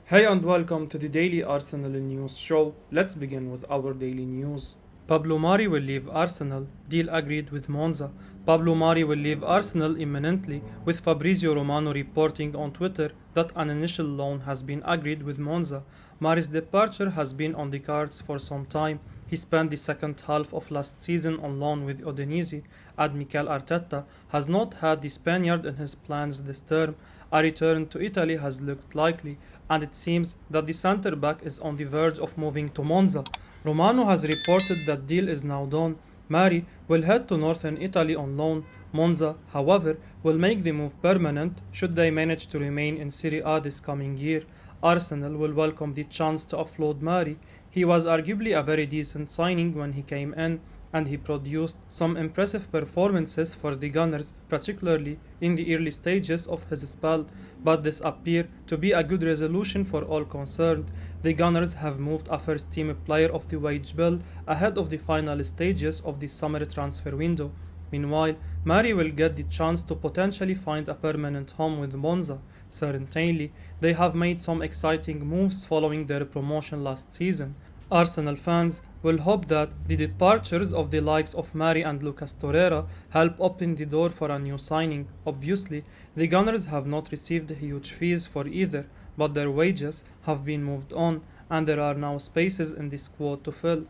Hey and welcome to the Daily Arsenal News Show. Let's begin with our daily news. Pablo Mari will leave Arsenal. Deal agreed with Monza. Pablo Mari will leave Arsenal imminently, with Fabrizio Romano reporting on Twitter that an initial loan has been agreed with Monza. Mari's departure has been on the cards for some time. He spent the second half of last season on loan with Udinese, and Mikel Arteta has not had the Spaniard in his plans this term. A return to Italy has looked likely, and it seems that the centre back is on the verge of moving to Monza. Romano has reported that deal is now done. Mari will head to northern Italy on loan. Monza, however, will make the move permanent should they manage to remain in Serie A this coming year. Arsenal will welcome the chance to offload Mari. He was arguably a very decent signing when he came in, and he produced some impressive performances for the Gunners, particularly in the early stages of his spell, but this appeared to be a good resolution for all concerned. The Gunners have moved a first-team player of the wage bill ahead of the final stages of the summer transfer window. Meanwhile, Mari will get the chance to potentially find a permanent home with Monza. Certainly, they have made some exciting moves following their promotion last season. Arsenal fans will hope that the departures of the likes of Mari and Lucas Torreira help open the door for a new signing. Obviously, the Gunners have not received huge fees for either, but their wages have been moved on, and there are now spaces in the squad to fill.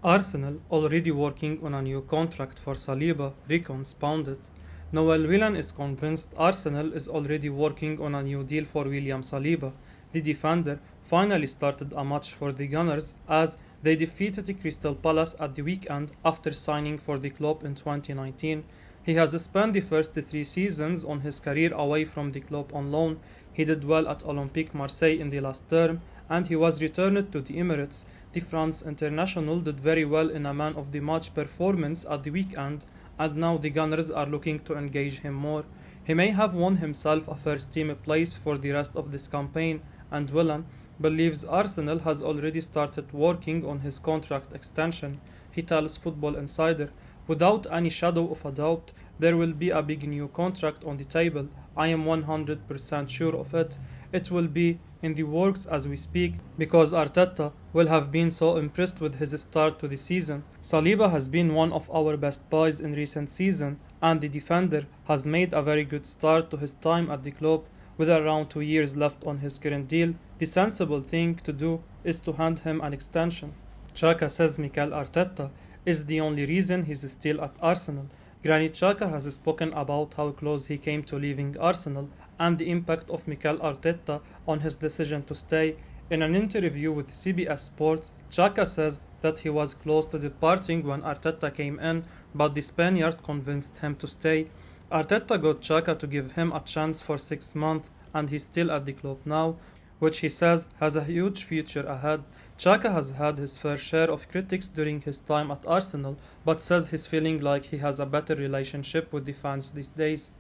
Arsenal already working on a new contract for Saliba, reckons Pundit. Noel Whelan is convinced Arsenal is already working on a new deal for William Saliba. The defender finally started a match for the Gunners as they defeated Crystal Palace at the weekend after signing for the club in 2019. He has spent the first 3 seasons on his career away from the club on loan. He did well at Olympique Marseille in the last term, and he was returned to the Emirates. The France international did very well in a man of the match performance at the weekend, and now the Gunners are looking to engage him more. He may have won himself a first team place for the rest of this campaign, and Whelan believes Arsenal has already started working on his contract extension. He tells Football Insider, "Without any shadow of a doubt, there will be a big new contract on the table. I am 100% sure of it. It will be in the works as we speak, because Arteta will have been so impressed with his start to the season. Saliba has been one of our best buys in recent season, and the defender has made a very good start to his time at the club. With around 2 years left on his current deal, the sensible thing to do is to hand him an extension." Xhaka says Mikel Arteta is the only reason he's still at Arsenal. Granit Xhaka has spoken about how close he came to leaving Arsenal and the impact of Mikel Arteta on his decision to stay. In an interview with CBS Sports, Xhaka says that he was close to departing when Arteta came in, but the Spaniard convinced him to stay. Arteta got Xhaka to give him a chance for 6 months, and he's still at the club now, which he says has a huge future ahead. Xhaka has had his fair share of critics during his time at Arsenal, but says he's feeling like he has a better relationship with the fans these days.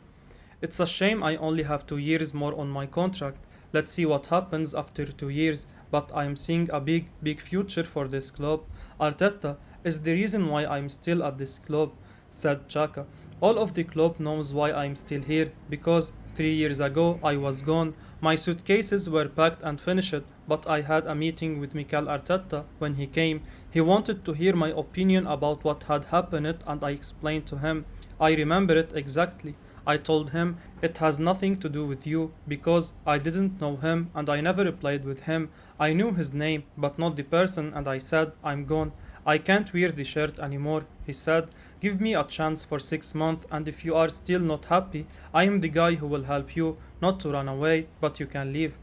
"It's a shame I only have 2 years more on my contract. Let's see what happens after 2 years, but I am seeing a big future for this club. Arteta is the reason why I'm still at this club," said Xhaka. "All of the club knows why I'm still here, because 3 years ago I was gone. My suitcases were packed and finished, but I had a meeting with Mikel Arteta when he came. He wanted to hear my opinion about what had happened, and I explained to him. I remember it exactly. I told him it has nothing to do with you, because I didn't know him and I never played with him. I knew his name, but not the person, and I said, I'm gone. I can't wear the shirt anymore," he said. "Give me a chance for 6 months, and if you are still not happy, I am the guy who will help you, not to run away, but you can leave."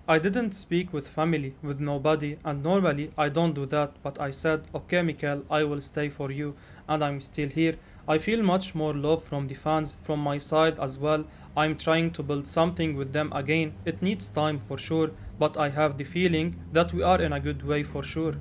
"I didn't speak with family, with nobody, and normally I don't do that, but I said, okay Mikel, I will stay for you, and I'm still here. I feel much more love from the fans, from my side as well. I'm trying to build something with them again. It needs time for sure, but I have the feeling that we are in a good way for sure."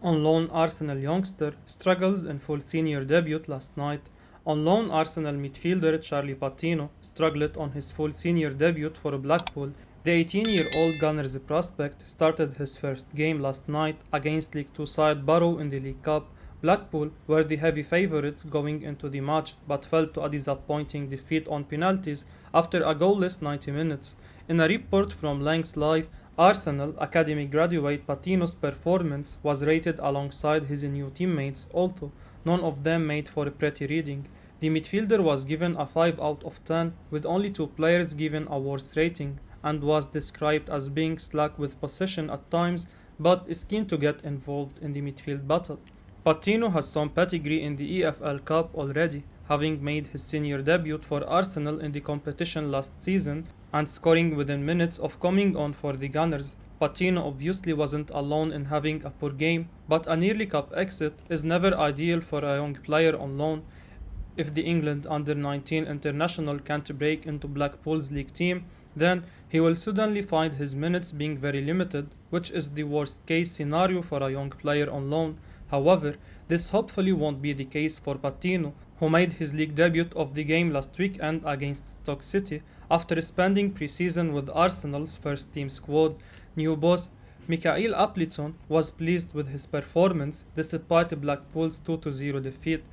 On loan Arsenal youngster struggles in full senior debut last night. On loan Arsenal midfielder Charlie Patino struggled on his full senior debut for Blackpool. The 18-year-old Gunners prospect started his first game last night against League 2 side Barrow in the League Cup. Blackpool were the heavy favourites going into the match, but fell to a disappointing defeat on penalties after a goalless 90 minutes. In a report from Lancs Live, Arsenal Academy graduate Patino's performance was rated alongside his new teammates, although none of them made for a pretty reading. The midfielder was given a 5 out of 10, with only 2 players given a worse rating, and was described as being slack with possession at times, but is keen to get involved in the midfield battle. Patino has some pedigree in the EFL Cup already, having made his senior debut for Arsenal in the competition last season and scoring within minutes of coming on for the Gunners. Patino obviously wasn't alone in having a poor game, but a nearly cup exit is never ideal for a young player on loan. If the England under-19 international can't break into Blackpool's league team, then he will suddenly find his minutes being very limited, which is the worst case scenario for a young player on loan. However, this hopefully won't be the case for Patino, who made his league debut of the game last weekend against Stoke City after spending pre-season with Arsenal's first team squad. New boss Mikel Arteta was pleased with his performance despite Blackpool's 2-0 defeat.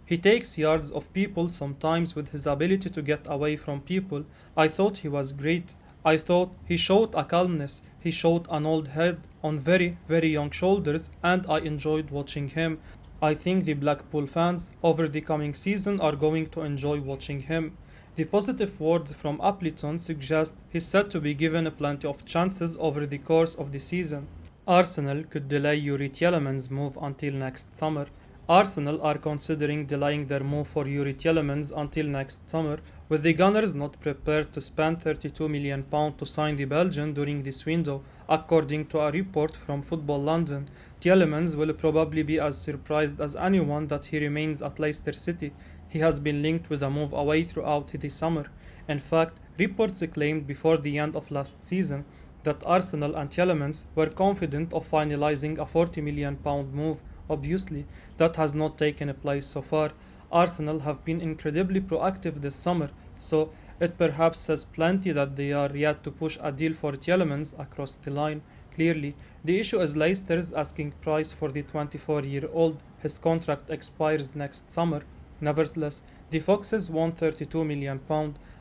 He takes yards of people sometimes with his ability to get away from people. I thought he was great. I thought he showed a calmness, he showed an old head on very, very young shoulders, and I enjoyed watching him. I think the Blackpool fans over the coming season are going to enjoy watching him. The positive words from Arteta suggest he's set to be given plenty of chances over the course of the season. Arsenal could delay Youri Tielemans' move until next summer. Arsenal are considering delaying their move for Youri Tielemans until next summer, with the Gunners not prepared to spend £32 million to sign the Belgian during this window, according to a report from Football London. Tielemans will probably be as surprised as anyone that he remains at Leicester City. He has been linked with a move away throughout the summer. In fact, reports claimed before the end of last season that Arsenal and Tielemans were confident of finalising a £40 million move. Obviously, that has not taken place so far. Arsenal have been incredibly proactive this summer, so it perhaps says plenty that they are yet to push a deal for Tielemans across the line. Clearly, the issue is Leicester's asking price for the 24-year-old. His contract expires next summer. Nevertheless, the Foxes want £32 million.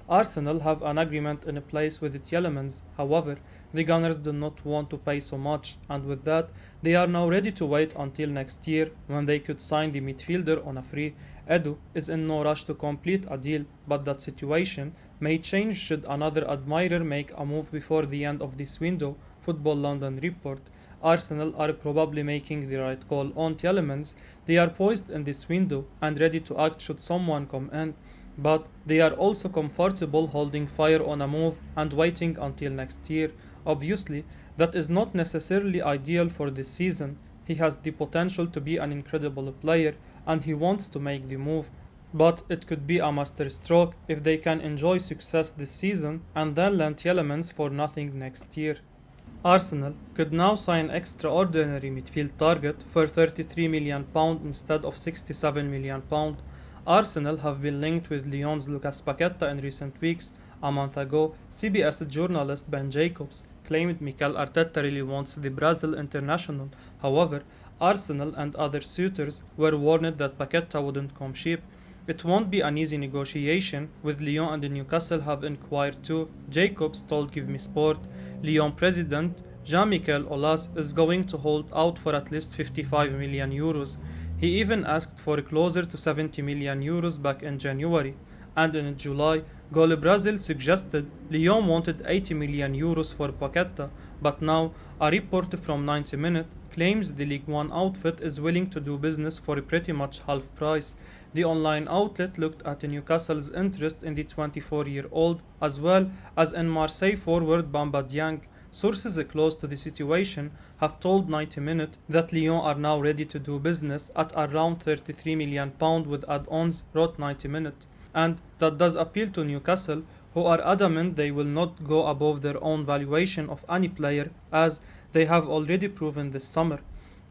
Arsenal have an agreement in place with Tielemans. However, the Gunners do not want to pay so much, and with that, they are now ready to wait until next year when they could sign the midfielder on a free. Edu is in no rush to complete a deal, but that situation may change should another admirer make a move before the end of this window. Football London report. Arsenal are probably making the right call on Tielemans. They are poised in this window and ready to act should someone come in, but they are also comfortable holding fire on a move and waiting until next year. Obviously, that is not necessarily ideal for this season. He has the potential to be an incredible player and he wants to make the move, but it could be a master stroke if they can enjoy success this season and then lend Tielemans for nothing next year. Arsenal could now sign extraordinary midfield target for £33 million instead of £67 million. Arsenal have been linked with Lyon's Lucas Paqueta in recent weeks. A month ago, CBS journalist Ben Jacobs claimed Mikel Arteta really wants the Brazil international. However, Arsenal and other suitors were warned that Paqueta wouldn't come cheap. It won't be an easy negotiation, with Lyon and Newcastle have inquired too, Jacobs told Give Me Sport. Lyon president Jean-Michel Aulas is going to hold out for at least €55 million. He even asked for closer to €70 million back in January, and in July, Gol Brazil suggested Lyon wanted €80 million for Paqueta, but now a report from 90 Minute claims the League One outfit is willing to do business for pretty much half price. The online outlet looked at Newcastle's interest in the 24-year-old as well as in Marseille forward Bamba Dieng. Sources close to the situation have told 90 Minute that Lyon are now ready to do business at around £33 million with add-ons, wrote 90 Minute. And that does appeal to Newcastle, who are adamant they will not go above their own valuation of any player, as they have already proven this summer.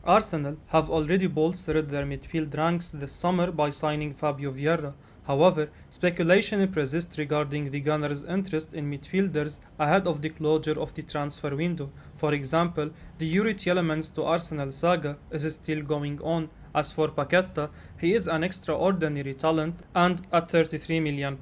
Arsenal have already bolstered their midfield ranks this summer by signing Fabio Vieira. However, speculation persists regarding the Gunners' interest in midfielders ahead of the closure of the transfer window. For example, the Youri Tielemans to Arsenal saga is still going on. As for Paqueta, he is an extraordinary talent and at £33 million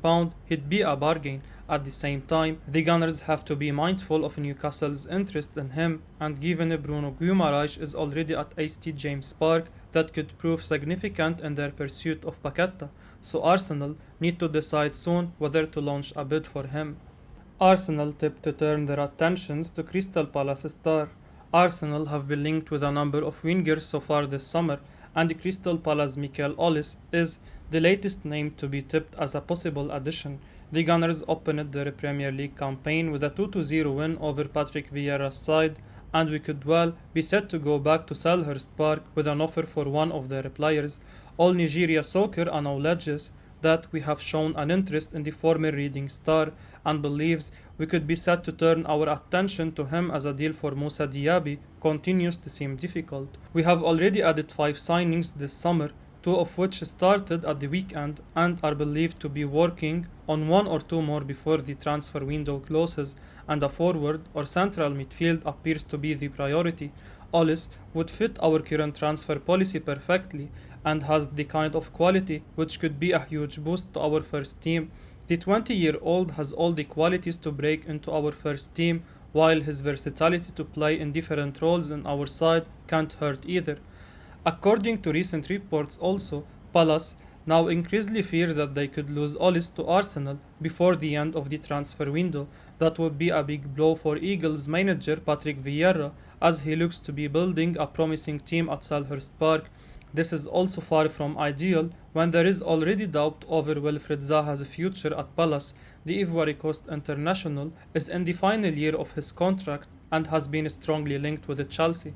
he'd be a bargain. At the same time, the Gunners have to be mindful of Newcastle's interest in him, and given Bruno Guimaraes is already at St James Park, that could prove significant in their pursuit of Paqueta, so Arsenal need to decide soon whether to launch a bid for him. Arsenal tipped to turn their attentions to Crystal Palace star. Arsenal have been linked with a number of wingers so far this summer, and Crystal Palace Mikel Arteta is the latest name to be tipped as a possible addition. The Gunners opened their Premier League campaign with a 2-0 win over Patrick Vieira's side, and we could well be set to go back to Selhurst Park with an offer for one of their players. All Nigeria Soccer acknowledges that we have shown an interest in the former Reading star and believes we could be set to turn our attention to him as a deal for Moussa Diaby continues to seem difficult. We have already added 5 signings this summer, 2 of which started at the weekend and are believed to be working on 1 or 2 more before the transfer window closes, and a forward or central midfield appears to be the priority. Ollis would fit our current transfer policy perfectly and has the kind of quality which could be a huge boost to our first team. The 20-year-old has all the qualities to break into our first team, while his versatility to play in different roles in our side can't hurt either. According to recent reports also, Palace now increasingly fear that they could lose Ollis to Arsenal before the end of the transfer window. That would be a big blow for Eagles manager Patrick Vieira, as he looks to be building a promising team at Selhurst Park. This is also far from ideal when there is already doubt over Wilfried Zaha's future at Palace. The Ivory Coast international is in the final year of his contract and has been strongly linked with Chelsea.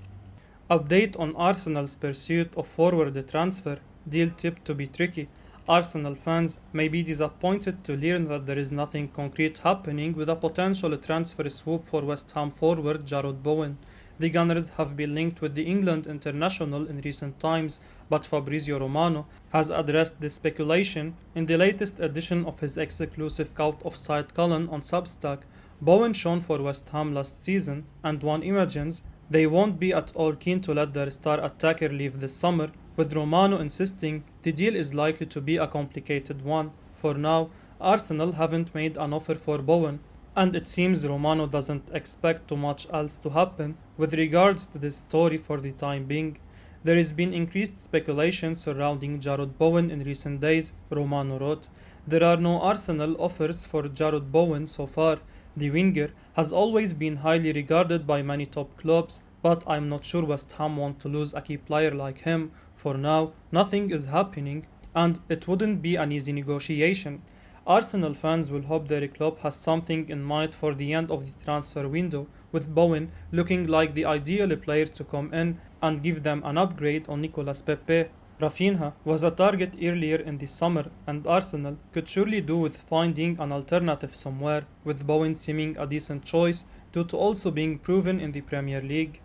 Update on Arsenal's pursuit of forward transfer. Deal tipped to be tricky. Arsenal fans may be disappointed to learn that there is nothing concrete happening with a potential transfer swoop for West Ham forward Jarrod Bowen. The Gunners have been linked with the England international in recent times, but Fabrizio Romano has addressed this speculation in the latest edition of his exclusive Out of Sight column on Substack. Bowen shone for West Ham last season, and one imagines they won't be at all keen to let their star attacker leave this summer, with Romano insisting the deal is likely to be a complicated one. For now, Arsenal haven't made an offer for Bowen, and it seems Romano doesn't expect too much else to happen with regards to this story for the time being. There has been increased speculation surrounding Jarrod Bowen in recent days, Romano wrote. There are no Arsenal offers for Jarrod Bowen so far. The winger has always been highly regarded by many top clubs, but I'm not sure West Ham want to lose a key player like him. For now, nothing is happening, and it wouldn't be an easy negotiation. Arsenal fans will hope their club has something in mind for the end of the transfer window, with Bowen looking like the ideal player to come in and give them an upgrade on Nicolas Pepe. Rafinha was a target earlier in the summer, and Arsenal could surely do with finding an alternative somewhere, with Bowen seeming a decent choice due to also being proven in the Premier League.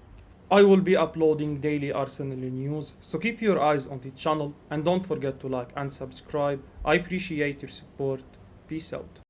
I will be uploading daily Arsenal news, so keep your eyes on the channel and don't forget to like and subscribe. I appreciate your support. Peace out.